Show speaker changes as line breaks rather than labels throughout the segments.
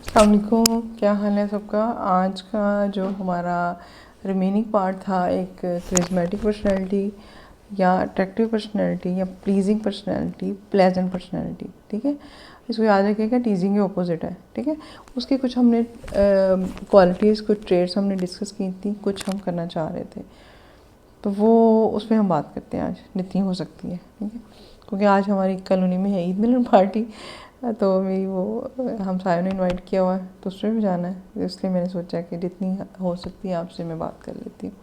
अस्सलाम वालेकुम, क्या हाल है सबका। आज का जो हमारा रिमेनिंग पार्ट था, एक करिश्मेटिक पर्सनैलिटी या अट्रैक्टिव पर्सनैलिटी या प्लीजिंग पर्सनैलिटी, प्लेजेंट पर्सनैलिटी, ठीक है। इसको याद रखिएगा, टीजिंग के ऑपोजिट है, ठीक है। उसके कुछ हमने क्वालिटीज़, कुछ ट्रेड्स हमने डिस्कस की थी, कुछ हम करना चाह रहे थे, तो वो उस पर हम बात करते हैं आज, जितनी हो सकती है, ठीक है। क्योंकि आज हमारी कॉलोनी में है ईद मिलन पार्टी, तो मेरी वो हम सायों ने इनवाइट किया हुआ है, तो उसमें भी जाना है, इसलिए मैंने सोचा कि जितनी हो सकती है आपसे मैं बात कर लेती हूँ।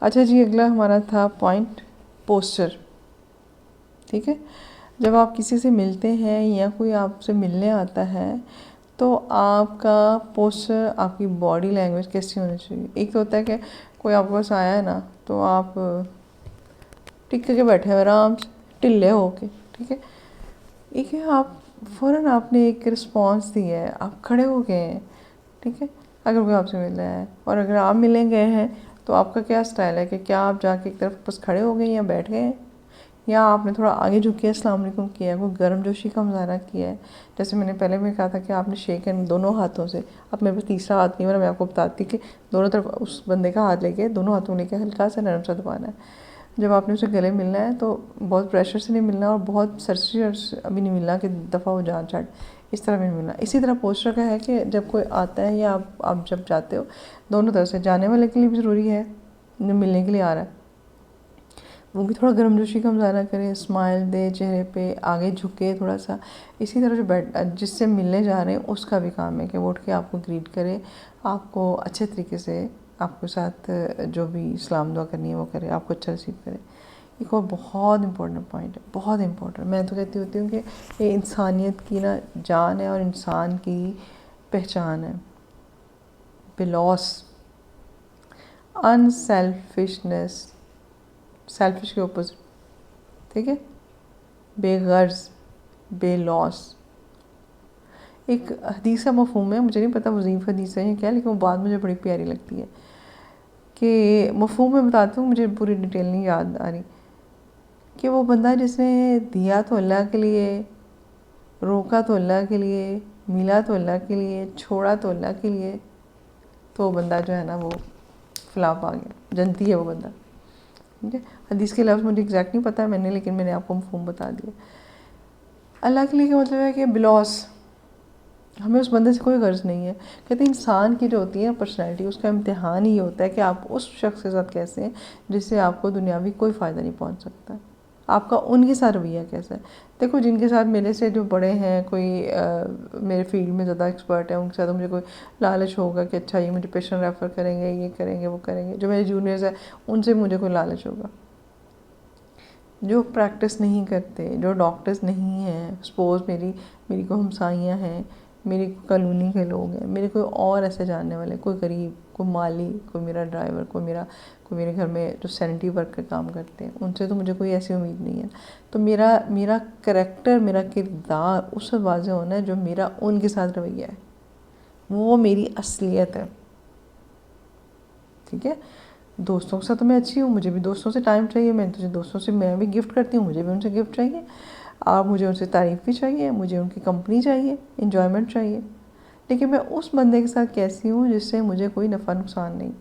अच्छा जी, अगला हमारा था पॉइंट पोस्चर, ठीक है। जब आप किसी से मिलते हैं या कोई आपसे मिलने आता है, तो आपका पोस्चर, आपकी बॉडी लैंग्वेज कैसी होनी चाहिए। एक तो होता है कि कोई आपके पास आया है ना, तो आप टिक के बैठे हो आराम से, टिल्ले हो के, ठीक है। एक है आप फ़ौरन आपने एक रिस्पॉन्स दिया है, आप खड़े हो गए हैं, ठीक है। अगर कोई आपसे मिल रहा है, और अगर आप मिलने गए हैं, तो आपका क्या स्टाइल है कि क्या आप जाके एक तरफ बस खड़े हो गए या बैठ गए हैं, या आपने थोड़ा आगे झुक के अस्सलाम वालेकुम किया है, कोई गर्मजोशी का मुजाहरा किया है। जैसे मैंने पहले भी कहा था कि आपने शेक हैंड दोनों हाथों से, अब मेरे पास तीसरा हाथ नहीं, मैं आपको बताती कि दोनों तरफ उस बंदे का हाथ लेके, दोनों हाथों में लेके हल्का सा नरम सा दबाना है। जब आपने उसे गले मिलना है, तो बहुत प्रेशर से नहीं मिलना और बहुत सरसरी अभी नहीं मिलना कि दफ़ा हो जान छाट, इस तरह भी नहीं मिलना। इसी तरह पोस्चर का है कि जब कोई आता है या आप जब जाते हो, दोनों तरफ से, जाने वाले के लिए भी ज़रूरी है, जो मिलने के लिए आ रहा है वो भी थोड़ा गर्मजोशी का मुजाहरा करे, स्माइल दे चेहरे पे, आगे झुके थोड़ा सा। इसी तरह जो जिससे मिलने जा रहे हैं उसका भी काम है कि वो उठ के आपको ग्रीट करे, आपको अच्छे तरीके से, आपके साथ जो भी सलाम दुआ करनी है वो करे, आपको अच्छा रिसीव करे। एक और बहुत इंपॉर्टेंट पॉइंट है, बहुत इंपॉर्टेंट, मैं तो कहती होती हूँ कि ये इंसानियत की ना जान है और इंसान की पहचान है। बिलॉस, अनसेल्फिशनेस, सेल्फिश के ऑपोजिट, ठीक है। बेगर्ज, बेलॉस। एक हदीस का मफहूम है, मुझे नहीं पता वज़ीफ़ हदीस है या क्या, लेकिन वो बात मुझे बड़ी प्यारी लगती है कि मफहूम में बताती हूँ, मुझे पूरी डिटेल नहीं याद आ रही, कि वो बंदा जिसने दिया तो अल्लाह के लिए, रोका तो अल्लाह के लिए, मिला तो अल्लाह के लिए, छोड़ा तो अल्लाह के लिए, तो वो बंदा जो है ना वो फ्लाप आ गया, जनती है वो बंदा, ठीक है। हदीस के लफ्ज़ मुझे एग्जैक्ट नहीं पता है मैंने, लेकिन मैंने आपको मफहूम बता दिया। अल्लाह के लिए का मतलब है कि बिलॉस, हमें उस बंदे से कोई गर्ज नहीं है। कहते हैं इंसान की जो होती है पर्सनैलिटी, उसका इम्तिहान ही होता है कि आप उस शख्स के साथ कैसे हैं जिससे आपको दुनियावी कोई फ़ायदा नहीं पहुंच सकता। आपका उनके साथ रवैया कैसा है। देखो, जिनके साथ मेरे से जो बड़े हैं, कोई मेरे फील्ड में ज़्यादा एक्सपर्ट है, उनके साथ मुझे कोई लालच होगा कि अच्छा ये मुझे पेशेंट रेफ़र करेंगे, ये करेंगे, वो करेंगे। जो मेरे जूनियर्स हैं उनसे मुझे कोई लालच होगा। जो प्रैक्टिस नहीं करते, जो डॉक्टर्स नहीं हैं, सपोज़ मेरी मेरी को हमसाइयाँ हैं, मेरी कॉलोनी के लोग हैं, मेरे कोई और ऐसे जानने वाले, कोई गरीब, कोई माली, कोई मेरा ड्राइवर, कोई मेरे घर में जो सैनिटरी वर्क का काम करते हैं, उनसे तो मुझे कोई ऐसी उम्मीद नहीं है। तो मेरा मेरा करैक्टर, मेरा किरदार उस वक्त वाज़ेह होना है जो मेरा उनके साथ रवैया है, वो मेरी असलियत है, ठीक है। दोस्तों के साथ तो मैं अच्छी हूँ, मुझे भी दोस्तों से टाइम चाहिए, मैं तुझे दोस्तों से मैं भी गिफ्ट करती हूँ, मुझे भी उनसे गिफ्ट चाहिए, और मुझे उनसे तारीफ़ भी चाहिए, मुझे उनकी कंपनी चाहिए, इन्जॉयमेंट चाहिए। लेकिन मैं उस बंदे के साथ कैसी हूँ जिससे मुझे कोई नफ़ा नुकसान नहीं।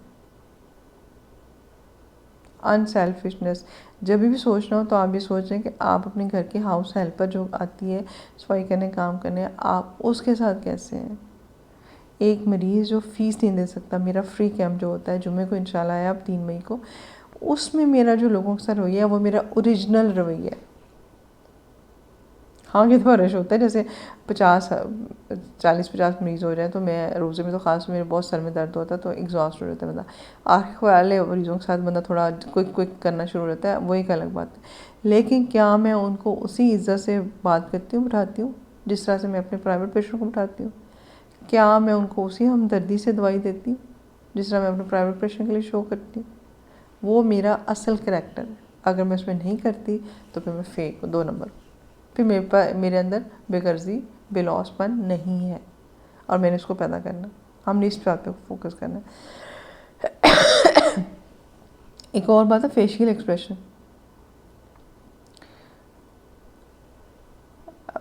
अनसेल्फिशनेस, जब भी सोचना हो तो आप ये सोच रहे हैं कि आप अपने घर की हाउस हेल्पर जो आती है सफाई करने, काम करने, आप उसके साथ कैसे हैं। एक मरीज़ जो फ़ीस नहीं दे सकता, मेरा फ्री कैंप जो होता है जुम्मे को इंशाल्लाह है, अब 3 मई को, उसमें मेरा जो लोगों के साथ रवैया है वो मेरा ओरिजिनल रवैया है। हाँ, ये तो रश होता है, जैसे 40-50 मरीज़ हो जाए तो मैं रोज़े में तो ख़ास मेरे बहुत सर में दर्द होता है, तो एग्जॉस्ट हो जाता है बंदा। आखिर वाले मरीज़ों के साथ बंदा थोड़ा क्विक करना शुरू हो जाता है, वो एक अलग बात है। लेकिन क्या मैं उनको उसी इज़्ज़त से बात करती हूँ, बिठाती हूँ, जिस तरह से मैं अपने प्राइवेट पेशेंट को बिठाती हूँ। क्या मैं उनको उसी हमदर्दी से दवाई देती हूँ जिस तरह मैं अपने प्राइवेट पेशेंट के लिए शो करती हूँ। वो मेरा असल करैक्टर है। अगर मैं उसमें नहीं करती तो फिर मैं फेक हूँ, 2 नंबर। फिर मेरे अंदर बेगर्जी, बेलौसपन नहीं है, और मैंने उसको पैदा करना। हमने इस बात पे फोकस करना है। एक और बात है फेशियल एक्सप्रेशन।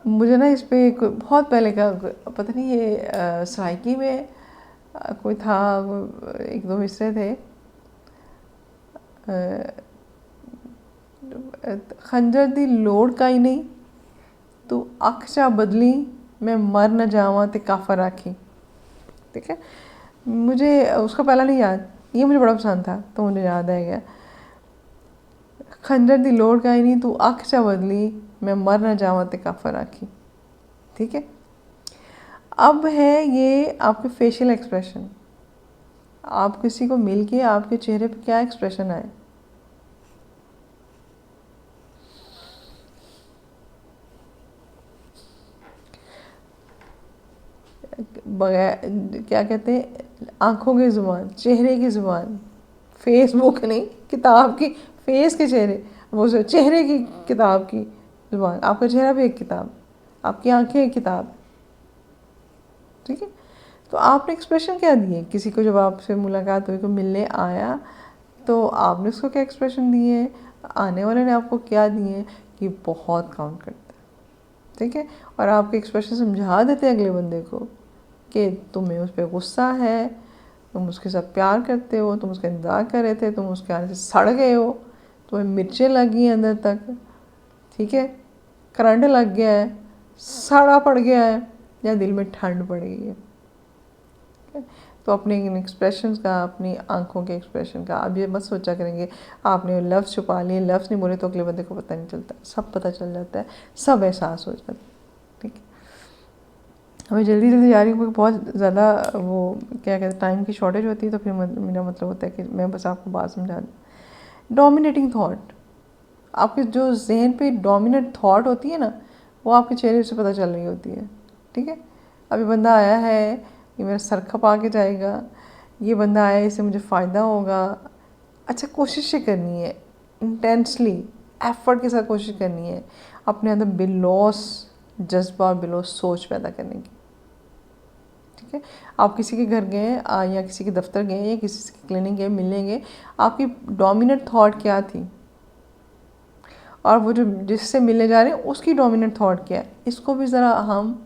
मुझे ना इस पे बहुत पहले का पता नहीं, ये सराइकी में कोई था, एक दो मिसरे थे। खंजर दी लोड़ का ही नहीं, तू अक्शा बदली, मैं मर न जावा ते काफर राखी। ठीक है, मुझे उसका पहला नहीं याद, ये मुझे बड़ा पसंद था तो मुझे याद आ गया। खंजर दी लोड़ का ही नहीं, तू अक्शा बदली, मैं मर न जावा ते काफर राखी। ठीक है, अब है ये आपके फेशियल एक्सप्रेशन। आप किसी को मिल के आपके चेहरे पे क्या एक्सप्रेशन आए। बगैर क्या कहते हैं, आंखों की ज़ुबान, चेहरे की ज़ुबान, फेसबुक नहीं, किताब की, फेस के चेहरे, वो चेहरे की किताब की ज़ुबान। आपका चेहरा भी एक किताब, आपकी आंखें एक किताब। ठीक है, तो आपने एक्सप्रेशन क्या दिए किसी को, जब आपसे मुलाकात हुई, को मिलने आया तो आपने उसको क्या एक्सप्रेशन दिए, आने वाले ने आपको क्या दिए, ये बहुत काउंट करता है। ठीक है, और आपके एक्सप्रेशन समझा देते हैं अगले बंदे को कि तुम्हें उस पर गुस्सा है, तुम उसके साथ प्यार करते हो, तुम उसका इंतज़ार कर रहे थे, तुम उसके आने से सड़ गए हो, तुम्हें मिर्चें लगी अंदर तक। ठीक है, करंट लग गया है, सड़ा पड़ गया है, या दिल में ठंड पड़ गई है। तो अपने इन एक्सप्रेशंस का, अपनी आंखों के एक्सप्रेशन का, अब ये मत सोचा करेंगे आपने लफ्ज़ छुपा लिए, लफ्ज़ नहीं बोले तो अगले बंदे को पता नहीं चलता, सब पता चल जाता है, सब एहसास हो जाता है। ठीक है, हमें जल्दी जल्दी जा रही हूँ क्योंकि बहुत ज़्यादा वो क्या कहते हैं, टाइम की शॉर्टेज होती है, तो फिर मेरा मतलब होता है कि मैं बस आपको बात समझा दूँ। डोमिनेटिंग थाट, आपके जो जहन पे डोमिनेट थाट होती है ना, वो आपके चेहरे से पता चल रही होती है। ठीक है, अभी बंदा आया है, ये मेरा सर खपा के जाएगा, ये बंदा आया है, इससे मुझे फ़ायदा होगा। अच्छा, कोशिश करनी है, इंटेंसली एफर्ट के साथ कोशिश करनी है अपने अंदर बिलौस जज्बा और बिलौस सोच पैदा करने की। ठीक है, आप किसी के घर गए या किसी के दफ्तर गए या किसी के क्लिनिक गए, मिलने गए, आपकी डोमिनेंट थॉट क्या थी, और वो जो जिससे मिलने जा रहे हैं उसकी डोमिनेंट थॉट क्या है, इसको भी ज़रा हम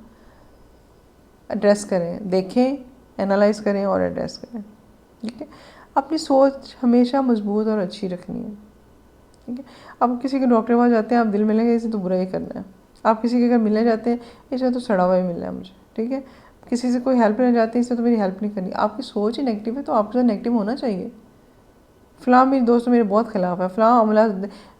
एड्रेस करें, देखें, एनालाइज करें और एड्रेस करें। ठीक है, अपनी सोच हमेशा मजबूत और अच्छी रखनी है। ठीक है, अब किसी के डॉक्टर के पास जाते हैं, आप दिल मिलेंगे, इसे तो बुरा ही करना है। आप किसी के घर मिलने जाते हैं, इसे तो सड़ा हुआ ही मिलना है मुझे। ठीक है, किसी से कोई हेल्प लेने जाते हैं, इससे तो मेरी हेल्प नहीं करनी। आपकी सोच ही नेगेटिव है तो आपके साथ नेगेटिव होना चाहिए। फ़लाँ मेरी दोस्त मेरे बहुत ख़िलाफ़ है, फ़लाँ अमला,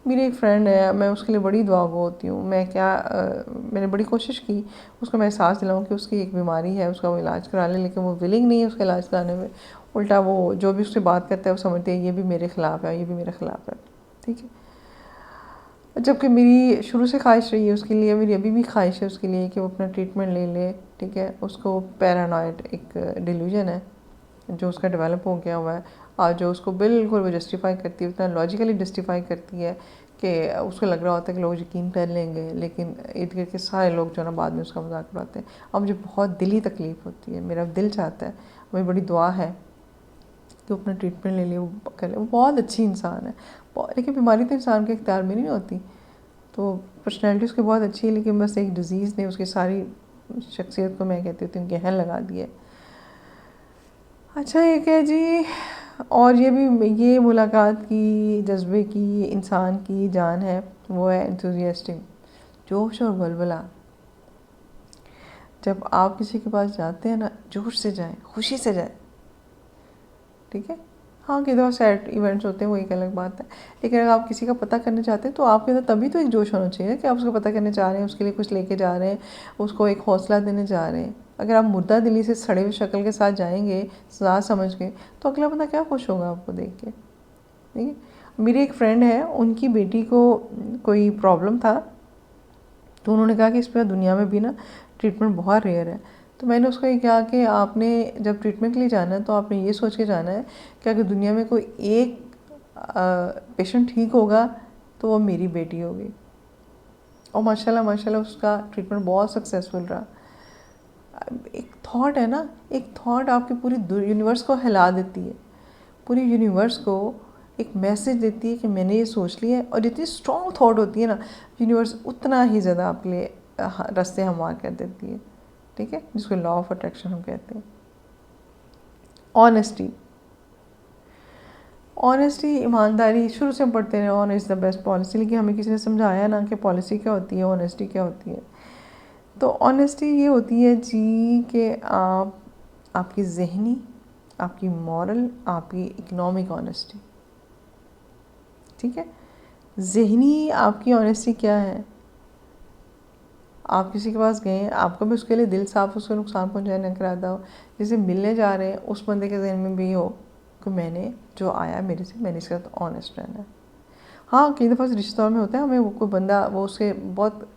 मेरी एक फ्रेंड है, मैं उसके लिए बड़ी दुआ गो होती हूँ। मैंने बड़ी कोशिश की उसको मैं एहसास दिलाऊँ कि उसकी एक बीमारी है, उसका वो इलाज करा ले, लेकिन वो विलिंग नहीं है उसका इलाज कराने में। उल्टा वो जो भी उससे बात करता है वो समझते हैं ये भी मेरे ख़िलाफ़ है, ये भी मेरे ख़िलाफ़ है। ठीक है, जबकि मेरी शुरू से ख्वाहिश रही है उसके लिए, मेरी अभी भी ख्वाहिश है उसके लिए कि वो अपना ट्रीटमेंट ले ले। ठीक है, उसको पैरानॉइड एक डिल्यूजन है जो उसका डेवलप हो गया हुआ है, और जो उसको बिल्कुल वो जस्टिफाई करती है, उतना लॉजिकली जस्टिफाई करती है कि उसको लग रहा होता है कि लोग यकीन कर लेंगे, लेकिन इर्द गिर्द के सारे लोग जो ना बाद में उसका मजाक उड़ाते हैं। अब मुझे बहुत दिली तकलीफ़ होती है, मेरा दिल चाहता है, मेरी बड़ी दुआ है कि वो अपना ट्रीटमेंट ले ले, वो कर ले। वो बहुत अच्छी इंसान है, लेकिन बीमारी तो इंसान के इख्तियार में नहीं होती। तो पर्सनैलिटी उसकी बहुत अच्छी है, लेकिन बस एक डिज़ीज़ ने उसकी सारी शख्सियत को, मैं कहती हूँ, गहन लगा दिया है। अच्छा, एक है जी, और ये भी, ये मुलाकात की, जज्बे की, इंसान की जान है, वो है एंथुजियास्टिक, जोश और वलवला। जब आप किसी के पास जाते हैं ना, जोश से जाएं, खुशी से जाएं। ठीक है, हाँ, कि दो सैड इवेंट्स होते हैं वो एक अलग बात है, लेकिन अगर आप किसी का पता करने चाहते हैं तो आपके अंदर तभी तो एक जोश होना चाहिए कि आप उसका पता करने जा रहे हैं, उसके लिए कुछ लेके जा रहे हैं, उसको एक हौसला देने जा रहे हैं। अगर आप मुर्दा दिली से सड़े हुए शक्ल के साथ जाएंगे, सजा समझ के, तो अगला बंदा क्या खुश होगा आपको देख के। ठीक है, मेरी एक फ्रेंड है, उनकी बेटी को कोई प्रॉब्लम था, तो उन्होंने कहा कि इस पर दुनिया में भी ना ट्रीटमेंट बहुत रेयर है। तो मैंने उसको ये कहा कि आपने जब ट्रीटमेंट के लिए जाना है तो आपने ये सोच के जाना है कि अगर दुनिया में कोई एक पेशेंट ठीक होगा तो वो मेरी बेटी होगी। और माशाल्लाह माशाल्लाह उसका ट्रीटमेंट बहुत सक्सेसफुल रहा। एक थॉट है ना, एक थॉट आपकी पूरी यूनिवर्स को हिला देती है, पूरी यूनिवर्स को एक मैसेज देती है कि मैंने ये सोच लिया है। और जितनी स्ट्रॉन्ग थॉट होती है ना, यूनिवर्स उतना ही ज़्यादा आपके लिए रास्ते हमवार कर देती है, ठीक है, जिसको लॉ ऑफ अट्रैक्शन हम कहते हैं। ऑनेस्टी, ऑनेस्टी ईमानदारी, शुरू से हम पढ़ते रहे ऑनेस्ट द बेस्ट पॉलिसी, लेकिन हमें किसी ने समझाया ना कि पॉलिसी क्या होती है, ऑनेस्टी क्या होती है। तो ऑनेस्टी ये होती है जी कि आपकी ज़हनी, आपकी मॉरल, आपकी इकोनॉमिक ऑनेस्टी, ठीक है। ज़हनी आपकी ऑनेस्टी क्या है, आप किसी के पास गए, आपका भी उसके लिए दिल साफ, उसको नुकसान पहुंचाने का इरादा हो, जैसे मिलने जा रहे हैं उस बंदे के जहन में भी हो कि मैंने जो आया मेरे से, मैंने इसके साथ ऑनेस्ट रहना है। हाँ, कई दफ़ा रिश्तेदार में होता है, हमें वो कोई बंदा वो उसके बहुत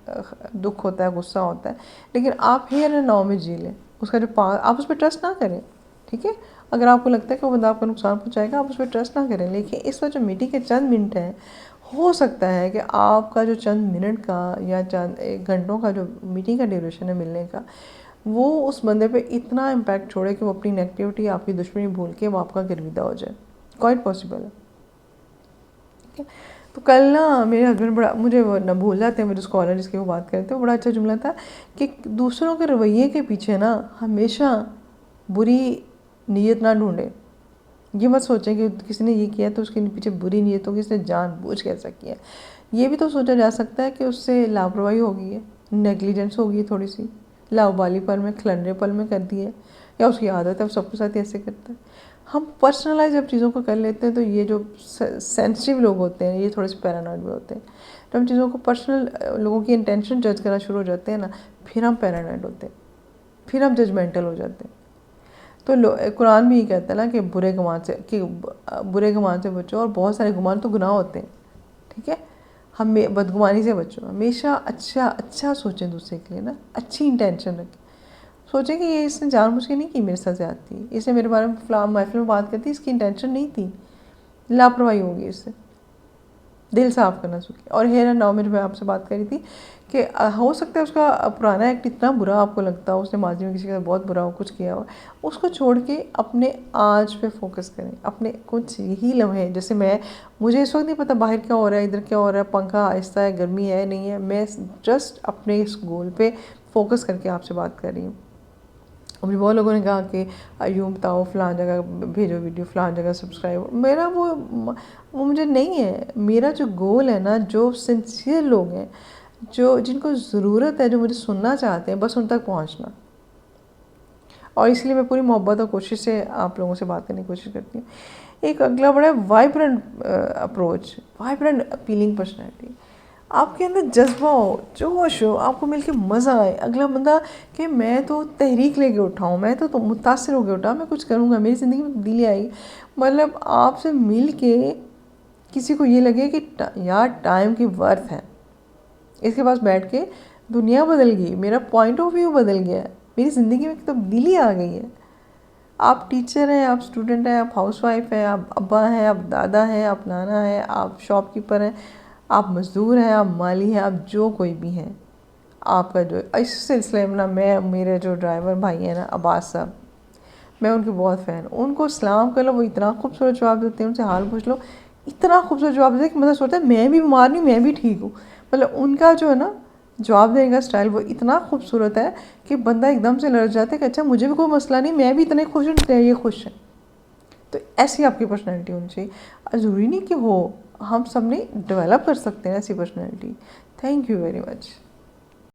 दुख होता है, गुस्सा होता है, लेकिन आप हियर एंड नाउ में जी लें, उसका जो आप उस पर ट्रस्ट ना करें, ठीक है। अगर आपको लगता है कि वो बंदा आपको नुकसान पहुंचाएगा, आप उस पर ट्रस्ट ना करें, लेकिन इस वक्त जो मीटिंग के चंद मिनट हैं, हो सकता है कि आपका जो चंद मिनट का या चंद घंटों का जो मीटिंग का ड्यूरेशन है मिलने का, वो उस बंदे पे इतना इम्पैक्ट छोड़े कि वो अपनी नेगेटिविटी, आपकी दुश्मनी भूल के वो आपका गिरविदा हो जाए। क्वाइट पॉसिबल है, ठीक है। तो कल ना मेरे हस्बैंड बड़ा, मुझे वो ना भूल जाते हैं, मेरे स्कॉलर जिसकी वो बात करते हैं, वो बड़ा अच्छा जुमला था कि दूसरों के रवैये के पीछे ना हमेशा बुरी नीयत ना ढूंढे। ये मत सोचें कि किसी ने ये किया तो उसके पीछे बुरी नीयत होगी, इसने जानबूझ के ऐसा किया। ये भी तो सोचा जा सकता है कि उससे लापरवाही हो गई है, नेग्लिजेंस हो गई है, थोड़ी सी लाउबालीपन में, खलंडरेपन में कर दी है, या उसकी आदत है, वो सबके साथ ऐसे करता है। हम पर्सनलाइज जब चीज़ों को कर लेते हैं तो ये जो सेंसिटिव लोग होते हैं, ये थोड़े से पैरानॉइड भी होते हैं। तो हम चीज़ों को पर्सनल, लोगों की इंटेंशन जज करना शुरू हो जाते हैं ना, फिर हम पैरानॉइड होते हैं, फिर हम जजमेंटल हो जाते हैं। तो कुरान भी ये कहता है ना कि बुरे गुमान से बचो, और बहुत सारे गुमान तो गुनाह होते हैं, ठीक है। हम बदगुमानी से बचो, हमेशा अच्छा सोचें दूसरे के लिए ना, अच्छी इंटेंशन रखें। सोचें कि ये इसने जानबूझ के नहीं की मेरे साथ ज़्यादती, इसने मेरे बारे में महफिल में बात करती, इसकी इंटेंशन नहीं थी, लापरवाही होगी इससे, दिल साफ करना सीखें। और हेयर एंड नाउ में मैं आपसे बात करी थी कि हो सकता है उसका पुराना एक्ट इतना बुरा आपको लगता हो, उसने माजी में किसी के साथ बहुत बुरा हो कुछ किया हो, उसको छोड़ के अपने आज पे फोकस करें, अपने कुछ यही लम्हे, जैसे मुझे इस वक्त नहीं पता बाहर क्या हो रहा है, इधर क्या हो रहा है, पंखा आहिस्ता है, गर्मी है नहीं है, मैं जस्ट अपने इस गोल पे फोकस करके आपसे बात कर रही हूँ। मुझे बहुत लोगों ने कहा कि यूँ बताओ, फ़लाँ जगह भेजो वीडियो, फ़लाँ जगह सब्सक्राइब, मेरा वो मुझे नहीं है। मेरा जो गोल है ना, जो सिंसियर लोग हैं, जो जिनको ज़रूरत है, जो मुझे सुनना चाहते हैं, बस उन तक पहुंचना। और इसलिए मैं पूरी मोहब्बत और कोशिश से आप लोगों से बात करने की कोशिश करती हूँ। एक अगला बड़ा vibrant approach, vibrant appealing personality. आपके अंदर जज्बा हो, जोश हो, आपको मिलके मज़ा आए, अगला बंदा कि मैं तो तहरीक लेके उठा हूँ, मैं तो मुतासर होकर उठा, मैं कुछ करूँगा, मेरी ज़िंदगी में तब्दीली आएगी। मतलब आपसे मिल के किसी को ये लगे कि यार टाइम की वर्थ है, इसके पास बैठ के दुनिया बदल गई, मेरा पॉइंट ऑफ व्यू बदल गया है, मेरी ज़िंदगी में तब्दीली आ गई है। आप टीचर हैं, आप स्टूडेंट हैं, आप हाउसवाइफ हैं, आप अब्बा हैं, आप दादा हैं, आप नाना हैं, आप शॉपकीपर हैं, आप मज़दूर हैं, आप माली हैं, आप जो कोई भी हैं, आपका जो इस सिलसिले में ना, मेरे जो ड्राइवर भाई हैं ना, अब्बास साहब, मैं उनके बहुत फ़ैन, उनको सलाम कर लो, वो इतना खूबसूरत जवाब देते हैं, उनसे हाल पूछ लो, इतना खूबसूरत जवाब देते हैं कि मतलब सोचता है मैं भी बीमार नहीं, मैं भी ठीक हूँ। मतलब उनका जो है ना जवाब देने का स्टाइल, वो इतना खूबसूरत है कि बंदा एकदम से लड़ जाता है कि अच्छा मुझे भी कोई मसला नहीं, मैं भी इतने खुश हूँ, ये खुश है। तो ऐसी आपकी पर्सनैलिटी होनी चाहिए। ज़रूरी नहीं कि हो, हम सब ने डेवलप कर सकते हैं ऐसी personality. Thank you very much.